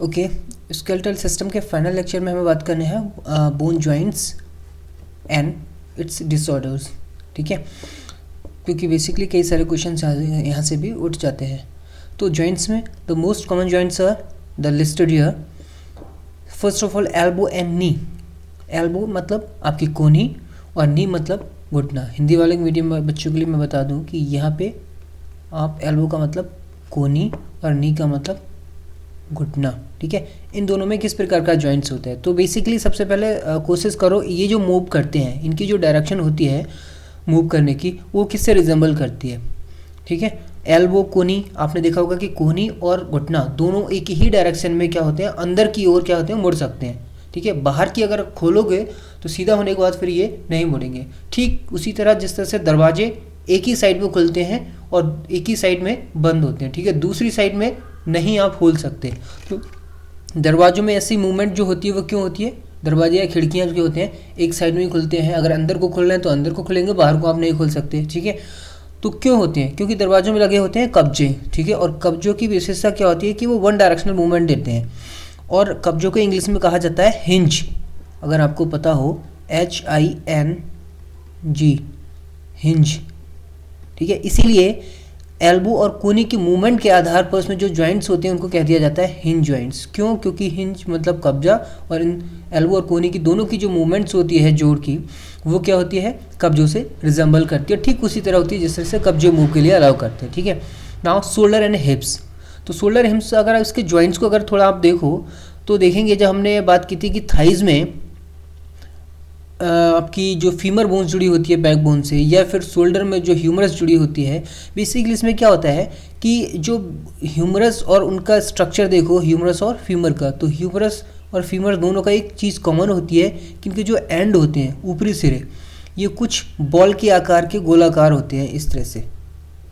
Okay, skeletal system के final lecture में हमें बात करने हैं bone joints and it's disorders. ठीक है, क्योंकि बेसिकली कई सारे क्वेश्चन यहाँ से भी उठ जाते हैं। तो जॉइंट्स में the most common joints are the listed here. First of all elbow and knee. Elbow मतलब आपकी कोहनी और नी मतलब घुटना। हिंदी वाले मीडियम बच्चों के लिए मैं बता दूं कि यहाँ पे आप एल्बो का मतलब कोहनी और नी का मतलब घुटना। ठीक है, इन दोनों में किस प्रकार का जॉइंट्स होता है। तो बेसिकली सबसे पहले कोशिश करो ये जो मूव करते हैं इनकी जो डायरेक्शन होती है मूव करने की वो किससे रिजेंबल करती है। ठीक है, एल्बो कोहनी, आपने देखा होगा कि कोहनी और घुटना दोनों एक ही डायरेक्शन में क्या होते हैं, अंदर की ओर क्या होते हैं, मुड़ सकते हैं। ठीक है, बाहर की अगर खोलोगे तो सीधा होने के बाद फिर ये नहीं मुड़ेंगे। ठीक उसी तरह जिस तरह से दरवाजे एक ही साइड में खुलते हैं और एक ही साइड में बंद होते हैं। ठीक है, दूसरी साइड में नहीं आप खोल सकते। तो दरवाजों में ऐसी मूवमेंट जो होती है वो क्यों होती है, दरवाजे या खिड़कियाँ जो होते हैं एक साइड में ही खुलते हैं। अगर अंदर को खोलना है तो अंदर को खुलेंगे, बाहर को आप नहीं खोल सकते। ठीक है, तो क्यों होते हैं, क्योंकि दरवाजों में लगे होते हैं कब्जे। ठीक है, और कब्जों की विशेषता क्या होती है कि वो वन डायरेक्शनल मूवमेंट देते हैं। और कब्जों को इंग्लिश में कहा जाता है हिंज, अगर आपको पता हो, HING, हिंज। ठीक है, इसीलिए एल्बो और कोहनी की मूवमेंट के आधार पर उसमें जो जॉइंट्स होते हैं उनको कह दिया जाता है हिंज जॉइंट्स। क्यों, क्योंकि हिंज मतलब कब्जा, और इन एल्बो और कोहनी की दोनों की जो मूवमेंट्स होती है जोड़ की, वो क्या होती है, कब्जों से रिजेंबल करती है। ठीक उसी तरह होती है जिस तरह से कब्जे मूव के लिए अलाउ करते हैं। ठीक है, नाउ शोल्डर एंड हिप्स। तो शोल्डर हिप्स अगर इसके जॉइंट्स को अगर थोड़ा आप देखो तो देखेंगे, जब हमने बात की थी कि थाइज में आपकी जो फीमर बोन्स जुड़ी होती है बैक बोन से, या फिर शोल्डर में जो ह्यूमरस जुड़ी होती है, बेसिकली इसमें क्या होता है कि जो ह्यूमरस और उनका स्ट्रक्चर देखो, ह्यूमरस और फीमर का, तो ह्यूमरस और फीमर दोनों का एक चीज़ कॉमन होती है कि इनके जो एंड होते हैं, ऊपरी सिरे, ये कुछ बॉल के आकार के गोलाकार होते हैं इस तरह से।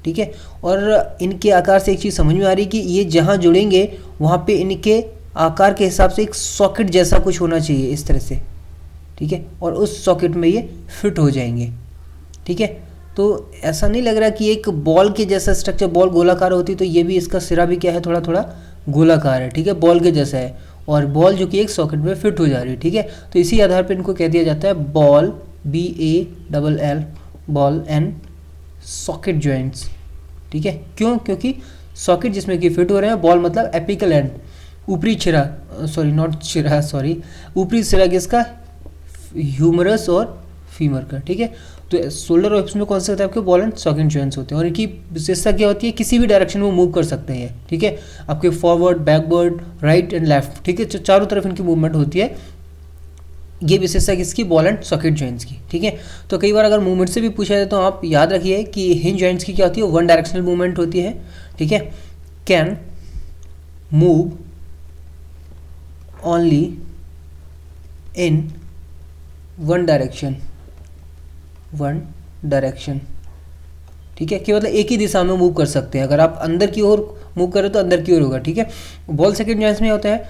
ठीक है, और इनके आकार से एक चीज़ समझ में आ रही है कि ये जहाँ जुड़ेंगे वहाँ पे इनके आकार के हिसाब से एक सॉकेट जैसा कुछ होना चाहिए इस तरह से। ठीक है, और उस सॉकेट में ये फिट हो जाएंगे। ठीक है, तो ऐसा नहीं लग रहा कि एक बॉल के जैसा स्ट्रक्चर, बॉल गोलाकार होती तो ये भी इसका सिरा भी क्या है, थोड़ा थोड़ा गोलाकार है। ठीक है, बॉल के जैसा है, और बॉल जो कि एक सॉकेट में फिट हो जा रही है। ठीक है, तो इसी आधार पर इनको कह दिया जाता है ball, BALL, ball and socket joints. ठीक है, क्यों, क्योंकि सॉकेट जिसमें कि फिट हो रहे हैं, बॉल मतलब एपिकल एंड, ऊपरी छिरा, ऊपरी सिरा किसका, ह्यूमरस और फीमर का। ठीक है, तो शोल्डर और हिप्स में कौन से होते हैं आपके, बॉल एंड सॉकेट जॉइंट्स होते हैं, और इनकी विशेषता क्या होती है, किसी भी डायरेक्शन में मूव कर सकते हैं। ठीक है, आपके forward, backward, right and left. ठीक है, तो चारों तरफ इनकी मूवमेंट होती है। ये विशेषता किसकी, बॉल एंड सॉकेट जॉइंट्स की। ठीक है, तो कई बार अगर मूवमेंट से भी पूछा जाए तो आप याद रखिए कि हिंज जॉइंट्स की क्या होती है, वन डायरेक्शनल मूवमेंट होती है। ठीक है, can move only in one direction. ठीक है, कि मतलब एक ही दिशा में मूव कर सकते हैं। अगर आप अंदर की ओर मूव करें तो अंदर की ओर होगा। ठीक है, बॉल सेकंड जॉइंट्स में होता है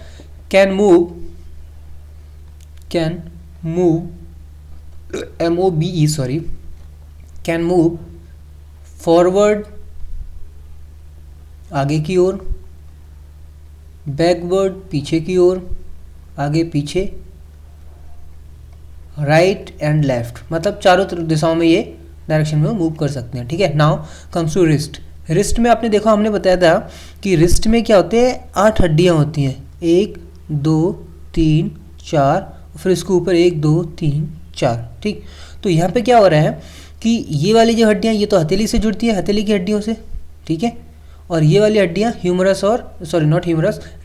can move MOVE, can move forward आगे की ओर, बैकवर्ड पीछे की ओर, आगे पीछे, राइट एंड लेफ्ट, मतलब चारों दिशाओं में ये डायरेक्शन में मूव कर सकते हैं। ठीक है, now comes to wrist. Wrist में आपने देखा, हमने बताया था कि रिस्ट में क्या होते हैं, 8 हड्डियां होती हैं, 1 2 3 4, फिर इसके ऊपर 1 2 3 4। ठीक, तो यहाँ पे क्या हो रहा है कि ये वाली जो हड्डियाँ, ये तो हथेली से जुड़ती है, हथेली की हड्डियों से। ठीक है, और ये वाली हड्डियाँ ह्यूमरस और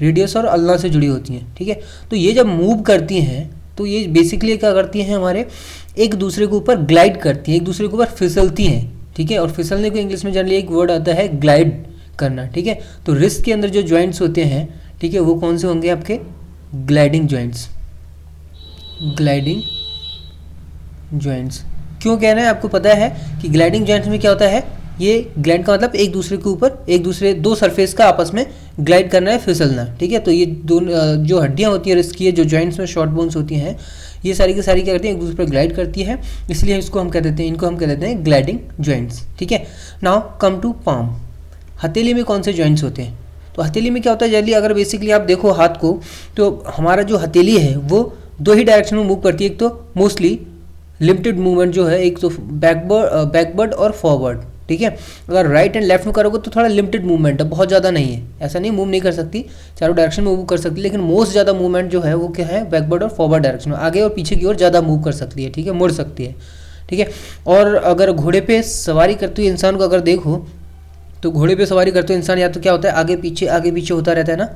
रेडियस और अल्ना से जुड़ी होती हैं। ठीक है, तो ये जब मूव करती हैं तो ये बेसिकली क्या करती हैं, हमारे एक दूसरे के ऊपर ग्लाइड करती हैं, एक दूसरे के ऊपर फिसलती हैं। ठीक है, और फिसलने को इंग्लिश में जनरली एक वर्ड आता है ग्लाइड करना। ठीक है, तो रिस्ट के अंदर जो जॉइंट्स होते हैं, ठीक है, वो कौन से होंगे आपके, ग्लाइडिंग जॉइंट्स। क्यों कहना है, आपको पता है कि ग्लाइडिंग जॉइंट्स में क्या होता है, ये ग्लाइड का मतलब एक दूसरे के ऊपर, दो सरफेस का आपस में ग्लाइड करना है, फिसलना। ठीक है, तो ये दोनों जो हड्डियां होती है रिस्ट की, जो जॉइंट्स में शॉर्ट बोन्स होती हैं, ये सारी की सारी क्या करती हैं, एक दूसरे पर ग्लाइड करती है, इसलिए इनको हम कह देते हैं ग्लाइडिंग जॉइंट्स। ठीक है, नाउ कम टू पाम। हथेली में कौन से जॉइंट्स होते हैं, तो हथेली में क्या होता है, जनरली अगर बेसिकली आप देखो हाथ को, तो हमारा जो हथेली है वो दो ही डायरेक्शन में मूव करती है। एक तो मोस्टली लिमिटेड मूवमेंट जो है, एक तो बैकवर्ड और फॉरवर्ड, ठीक है। अगर राइट एंड लेफ्ट में करोगे तो थोड़ा लिमिटेड मूवमेंट है, बहुत ज़्यादा नहीं है, ऐसा नहीं मूव नहीं कर सकती, चारों डायरेक्शन में मूव कर सकती है, लेकिन मोस्ट ज़्यादा मूवमेंट जो है वो क्या है, बैकवर्ड और फॉरवर्ड डायरेक्शन में, आगे और पीछे की ओर ज़्यादा मूव कर सकती है, ठीक है, मुड़ सकती है, ठीक है। और अगर घोड़े पे सवारी करते हुए इंसान को अगर देखो, तो घोड़े पे सवारी करते हुए इंसान या तो क्या होता है, आगे पीछे होता रहता है ना,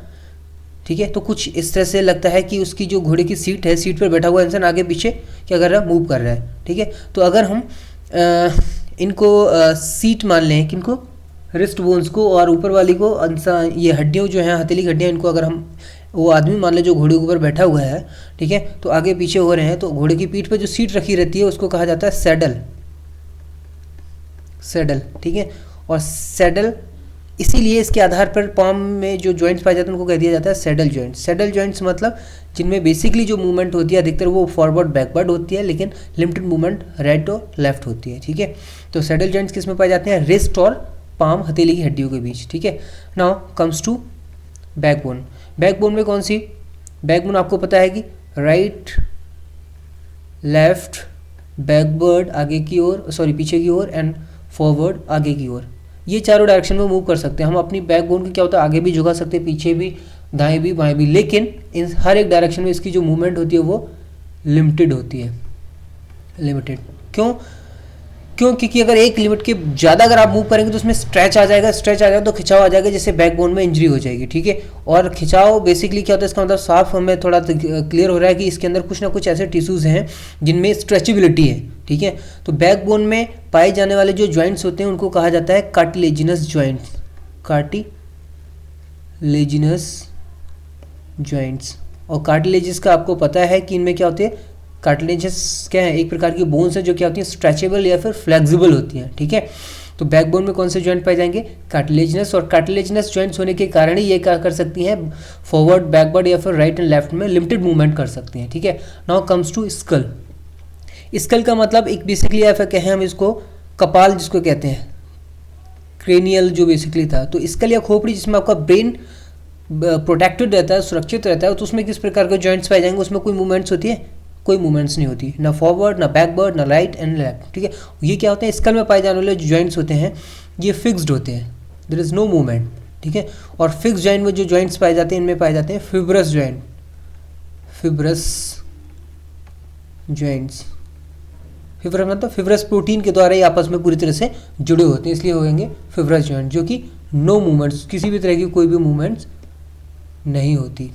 ठीक है। तो कुछ इस तरह से लगता है कि उसकी जो घोड़े की सीट है, सीट पर बैठा हुआ इंसान आगे पीछे क्या कर रहा है, मूव कर रहा है, ठीक है। तो अगर हम इनको सीट मान लें, किनको, रिस्ट बोन्स को, और ऊपर वाली को ये हड्डियों जो हैं, हथेली की हड्डियाँ, इनको अगर हम वो आदमी मान लें जो घोड़े के ऊपर बैठा हुआ है, ठीक है, तो आगे पीछे हो रहे हैं, तो घोड़े की पीठ पर जो सीट रखी रहती है उसको कहा जाता है सैडल, ठीक है। और सैडल इसीलिए इसके आधार पर पाम में जो जॉइंट्स पाए जाते हैं उनको कह दिया जाता है सैडल जॉइंट्स। सैडल जॉइंट्स मतलब जिनमें बेसिकली जो मूवमेंट होती है अधिकतर वो फॉरवर्ड बैकवर्ड होती है, लेकिन लिमिटेड मूवमेंट राइट और लेफ्ट होती है, ठीक है। तो सैडल जॉइंट्स किस में पाए जाते हैं, रिस्ट और पाम, हथेली की हड्डियों के बीच, ठीक है। Now comes to backbone. Backbone में कौन सी, बैकबोन आपको पता है कि राइट, लेफ्ट, बैकवर्ड आगे की ओर, सॉरी पीछे की ओर, एंड फॉरवर्ड आगे की ओर, ये चारों डायरेक्शन में मूव कर सकते हैं हम। अपनी बैकबोन को क्या होता है, आगे भी झुका सकते हैं, पीछे भी, दाएं भी, बाएं भी, लेकिन इन हर एक डायरेक्शन में इसकी जो मूवमेंट होती है वो लिमिटेड होती है, लिमिटेड। क्यों, क्योंकि अगर एक लिमिट के ज़्यादा अगर आप मूव करेंगे तो उसमें स्ट्रेच आ जाएगा तो खिंचाव आ जाएगा, जिससे बैकबोन में इंजरी हो जाएगी, ठीक है। और खिंचाव बेसिकली क्या होता है, इसका मतलब साफ हमें थोड़ा क्लियर हो रहा है कि इसके अंदर कुछ ना कुछ ऐसे टिश्यूज़ हैं जिनमें स्ट्रेचेबिलिटी है, ठीक है। तो बैकबोन में पाए जाने वाले जो जॉइंट्स होते हैं उनको कहा जाता है कार्टिलेजिनस जॉइंट्स, कार्टिलेजिनस जॉइंट्स। और कार्टिलेजिस का आपको पता है कि इनमें क्या होते हैं, कार्टिलेजेस क्या है, एक प्रकार की बोन्स है जो क्या होती है, स्ट्रेचेबल या फिर फ्लेक्सिबल होती हैं, ठीक है। तो बैकबोन में कौन से जॉइंट पाए जाएंगे, कार्टिलेजिनस। और कार्टिलेजिनस जॉइंट्स होने के कारण ही ये क्या कर सकती हैं, फॉरवर्ड, बैकवर्ड या फिर राइट एंड लेफ्ट में लिमिटेड मूवमेंट कर सकती हैं, ठीक है। Now comes to skull. Skull का मतलब एक बेसिकली ऐसा कहें हम इसको, कपाल जिसको कहते हैं, क्रेनियल जो बेसिकली था, तो स्कल या खोपड़ी जिसमें आपका ब्रेन प्रोटेक्टेड रहता है, सुरक्षित रहता है, तो उसमें किस प्रकार के जॉइंट्स पाए जाएंगे, उसमें कोई मूवमेंट्स होती है, कोई मूवमेंट्स नहीं होती, ना फॉरवर्ड, ना बैकवर्ड, ना राइट एंड लेफ्ट, ठीक है। ये क्या होते हैं, स्कल में पाए जाने वाले जो जॉइंट्स होते हैं ये फिक्स्ड होते हैं, देयर इज नो मूवमेंट, ठीक है। और फिक्स जॉइंट में जो जॉइंट्स पाए जाते हैं इनमें पाए जाते हैं fibrous joint, fibrous joints. Fibrous मतलब फिब्रस प्रोटीन के द्वारा ही आपस में पूरी तरह से जुड़े होते हैं, इसलिए होंगे फिब्रस जॉइंट, जो कि नो मूवमेंट्स, किसी भी तरह की कोई भी मूवमेंट्स नहीं होती,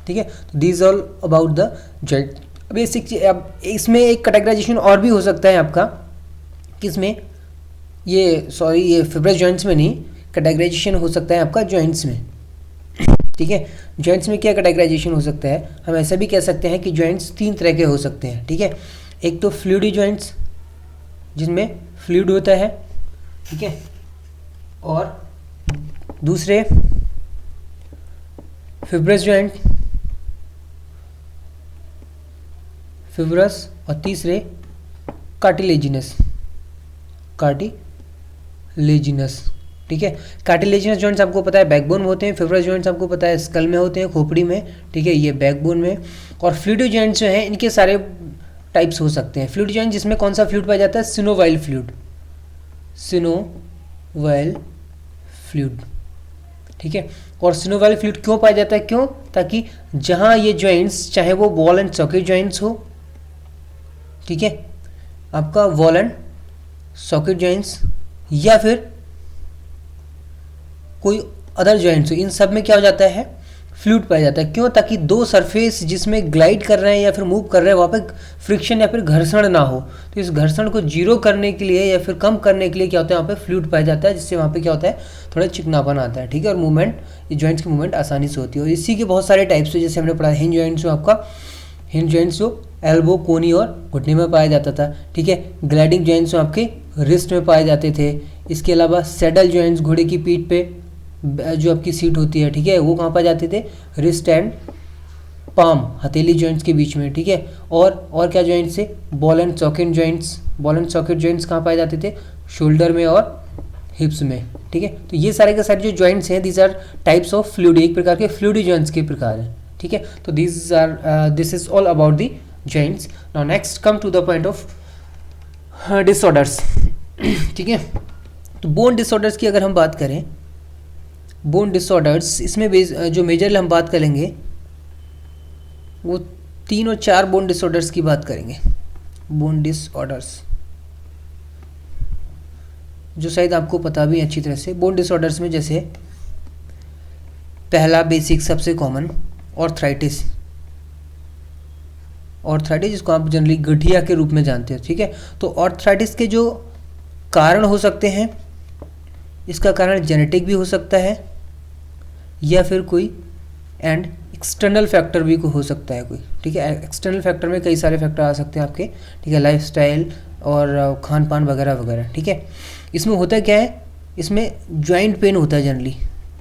ठीक है। तो these all about the joint. Basic. अब इसमें एक कैटेगराइजेशन और भी हो सकता है आपका, किसमें, ये फिब्रस जॉइंट्स में नहीं, कैटेगराइजेशन हो सकता है आपका जॉइंट्स में, ठीक है। जॉइंट्स में क्या कैटेगराइजेशन हो सकता है, हम ऐसा भी कह सकते हैं कि जॉइंट्स तीन तरह के हो सकते हैं, ठीक है। एक तो फ्लूइडी जॉइंट्स जिनमें फ्लूइड होता है, ठीक है, और दूसरे फिब्रस जॉइंट, फिब्रस, और तीसरे कार्टिलेजिनस, ठीक है। कार्टिलेजिनस जॉइंट्स आपको पता है बैकबोन में होते हैं, फिब्रस जॉइंट्स आपको पता है स्कल में होते हैं, खोपड़ी में, ठीक है, ये बैकबोन में। और फ्लूइडी जॉइंट्स जो हैं इनके सारे टाइप्स हो सकते हैं। फ्लूइड जॉइंट जिसमें कौन सा फ्लूइड पाया जाता है, सिनोवाइल फ्लूइड, ठीक है। और सिनोवाइल फ्लूइड क्यों पाया जाता है, क्यों, ताकि जहां ये जॉइंट्स, चाहे वो बॉल एंड सॉकेट जॉइंट्स हो, ठीक है, आपका वॉल एंड सॉकेट जॉइंट्स, या फिर कोई अदर जॉइंट्स हो, इन सब में क्या हो जाता है, फ्लूइड पाया जाता है। क्यों, ताकि दो सरफेस जिसमें ग्लाइड कर रहे हैं या फिर मूव कर रहे हैं वहाँ पे फ्रिक्शन या फिर घर्षण ना हो, तो इस घर्षण को जीरो करने के लिए या फिर कम करने के लिए क्या होता है, वहाँ पे फ्लूइड पाया जाता है, जिससे वहाँ पे क्या होता है, थोड़ा चिकनापन आता है, ठीक है। और मूवमेंट, ये जॉइंट्स की मूवमेंट आसानी से होती है। और इसी के बहुत सारे टाइप्स है, जैसे हमने पढ़ा हिंज जॉइंट्स, आपका हिंज जॉइंट्स जो एल्बो, कोनी और घुटने में पाया जाता था, ठीक है। ग्लाइडिंग जॉइंट्स आपके रिस्ट में पाए जाते थे। इसके अलावा सैडल जॉइंट्स, घोड़े की पीठ पे जो आपकी सीट होती है, ठीक है, वो कहाँ पाए जाते थे, रिस्ट एंड पाम, हथेली जॉइंट्स के बीच में, ठीक है। और क्या जॉइंट्स से, बॉल एंड सॉकेट जॉइंट्स कहाँ पाए जाते थे, शोल्डर में और हिप्स में, ठीक है। तो ये सारे के सारे जो जॉइंट्स हैं these are types of fluid, एक प्रकार के फ्लूइड जॉइंट्स के प्रकार हैं, ठीक है। तो this is all about the joints. Now next come to the point of disorders, ठीक है। तो बोन डिसऑर्डर्स की अगर हम बात करें, बोन डिसऑर्डर्स इसमें जो मेजरली हम बात करेंगे वो 3 और 4 बोन डिसऑर्डर्स की बात करेंगे। बोन डिसऑर्डर्स जो शायद आपको पता भी है अच्छी तरह से। बोन डिसऑर्डर्स में जैसे पहला बेसिक सबसे कॉमन ऑर्थराइटिस, ऑर्थराइटिस जिसको आप जनरली गठिया के रूप में जानते हो, ठीक है। तो ऑर्थराइटिस के जो कारण हो सकते हैं, इसका कारण जेनेटिक भी हो सकता है या फिर कोई एंड एक्सटर्नल फैक्टर भी हो सकता है कोई, ठीक है। एक्सटर्नल फैक्टर में कई सारे फैक्टर आ सकते हैं आपके, ठीक है, लाइफस्टाइल और खान पान वगैरह वगैरह, ठीक है। इसमें होता है क्या है, इसमें जॉइंट पेन होता है जनरली।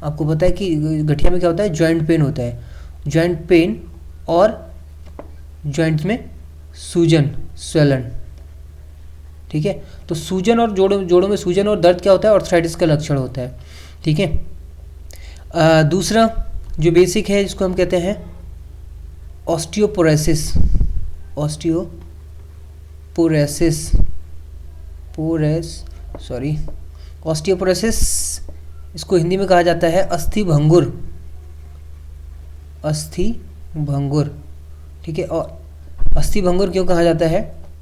आपको पता है कि गठिया में क्या होता है, जॉइंट पेन होता है, जॉइंट पेन और जॉइंट्स में सूजन, स्वेलन, ठीक है। तो सूजन और जोड़ों में सूजन और दर्द क्या होता है, ऑर्थराइटिस का लक्षण होता है, ठीक है। दूसरा जो बेसिक है जिसको हम कहते हैं ऑस्टियोपोरोसिस, ऑस्टियोपोरोसिस इसको हिंदी में कहा जाता है अस्थि भंगुर, ठीक है। और अस्थि भंगुर क्यों कहा जाता है,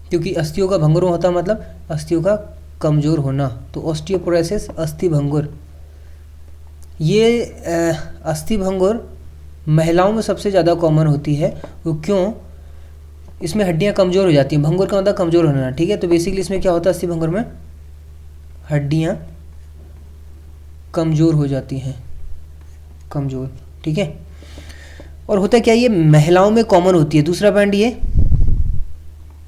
क्योंकि अस्थियों का भंगुर होता मतलब अस्थियों का कमज़ोर होना। तो ऑस्टियोपोरोसिस अस्थि भंगुर, ये अस्थि भंगुर महिलाओं में सबसे ज़्यादा कॉमन होती है। वो क्यों, इसमें हड्डियां कमज़ोर हो जाती हैं, भंगुर का मतलब कमज़ोर होना, ठीक है। तो बेसिकली इसमें क्या होता है, अस्थि भंगुर में हड्डियां कमज़ोर हो जाती हैं, कमज़ोर, ठीक है। और होता क्या, ये महिलाओं में कॉमन होती है। दूसरा पॉइंट ये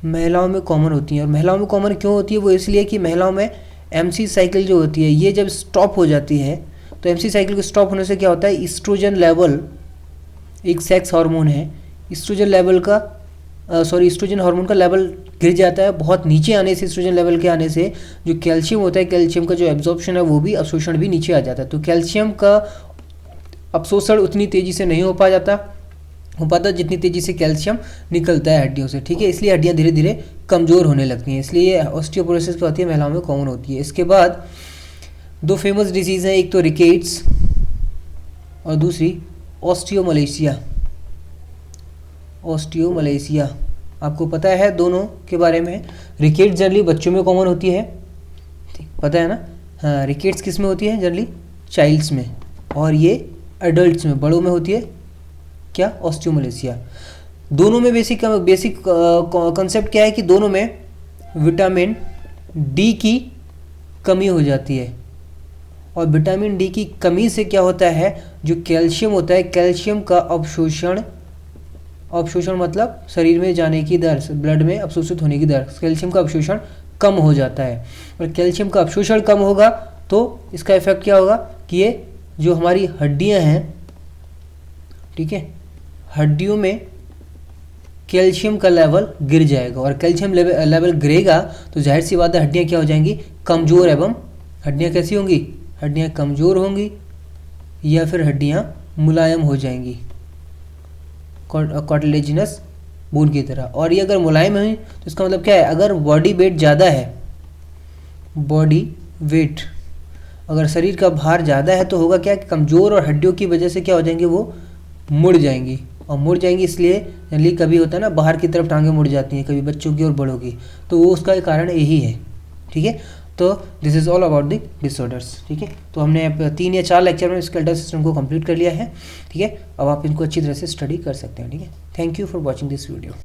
महिलाओं में कॉमन होती है। और महिलाओं में कॉमन क्यों होती है, वो इसलिए कि महिलाओं में एमसी साइकिल जो होती है ये जब स्टॉप हो जाती है, तो एमसी साइकिल के स्टॉप होने से क्या होता है, ईस्ट्रोजन लेवल, एक सेक्स हार्मोन है, ईस्ट्रोजन हार्मोन का लेवल गिर जाता है। बहुत नीचे आने से, ईस्ट्रोजन लेवल के आने से जो कैल्शियम होता है, कैल्शियम का जो एब्जॉर्प्शन है वो भी, अवशोषण भी नीचे आ जाता है। तो कैल्शियम का अवशोषण उतनी तेज़ी से नहीं हो पाता जितनी तेज़ी से कैल्शियम निकलता है हड्डियों से, ठीक है। इसलिए हड्डियाँ धीरे धीरे कमज़ोर होने लगती हैं। इसलिए ऑस्टियोपोरोसिस क्या होती है, महिलाओं में कॉमन होती है। इसके बाद 2 फेमस डिजीज़ हैं, एक तो रिकेट्स और दूसरी ऑस्टियोमलेशिया। आपको पता है दोनों के बारे में। रिकेट्स जनरली बच्चों में कॉमन होती है, पता है ना। हाँ, रिकेट्स किस में होती है, जनरली चाइल्ड्स में, और ये एडल्ट्स में, बड़ों में होती है क्या, ऑस्टियोमलेशिया। दोनों में बेसिक कॉन्सेप्ट क्या है कि दोनों में विटामिन डी की कमी हो जाती है। और विटामिन डी की कमी से क्या होता है, जो कैल्शियम होता है, कैल्शियम का अवशोषण मतलब शरीर में जाने की दर, ब्लड में अवशोषित होने की दर, कैल्शियम का अवशोषण कम हो जाता है। और कैल्शियम का अवशोषण कम होगा तो इसका इफेक्ट क्या होगा कि ये जो हमारी हड्डियां हैं, ठीक है, हड्डियों में कैल्शियम का लेवल गिर जाएगा। और कैल्शियम लेवल गिरेगा तो जाहिर सी बात है हड्डियाँ क्या हो जाएंगी, कमज़ोर। एवं हड्डियाँ कैसी होंगी, हड्डियाँ कमज़ोर होंगी या फिर हड्डियाँ मुलायम हो जाएंगी, कार्टिलेजिनस बोन की तरह। और ये अगर मुलायम है तो इसका मतलब क्या है, अगर बॉडी वेट ज़्यादा है, बॉडी वेट अगर शरीर का भार ज़्यादा है तो होगा क्या कि कमज़ोर और हड्डियों की वजह से क्या हो जाएंगे, वो मुड़ जाएंगी। और मुड़ जाएंगी इसलिए जनरली कभी होता है ना, बाहर की तरफ टांगें मुड़ जाती हैं, कभी बच्चों की और बड़ों की, तो वो उसका कारण यही है, ठीक है। तो this is all about the disorders, ठीक है। तो हमने 3 या 4 लेक्चर में स्केलेटल सिस्टम को कंप्लीट कर लिया है, ठीक है। अब आप इनको अच्छी तरह से स्टडी कर सकते हैं, ठीक है। Thank you for watching this video.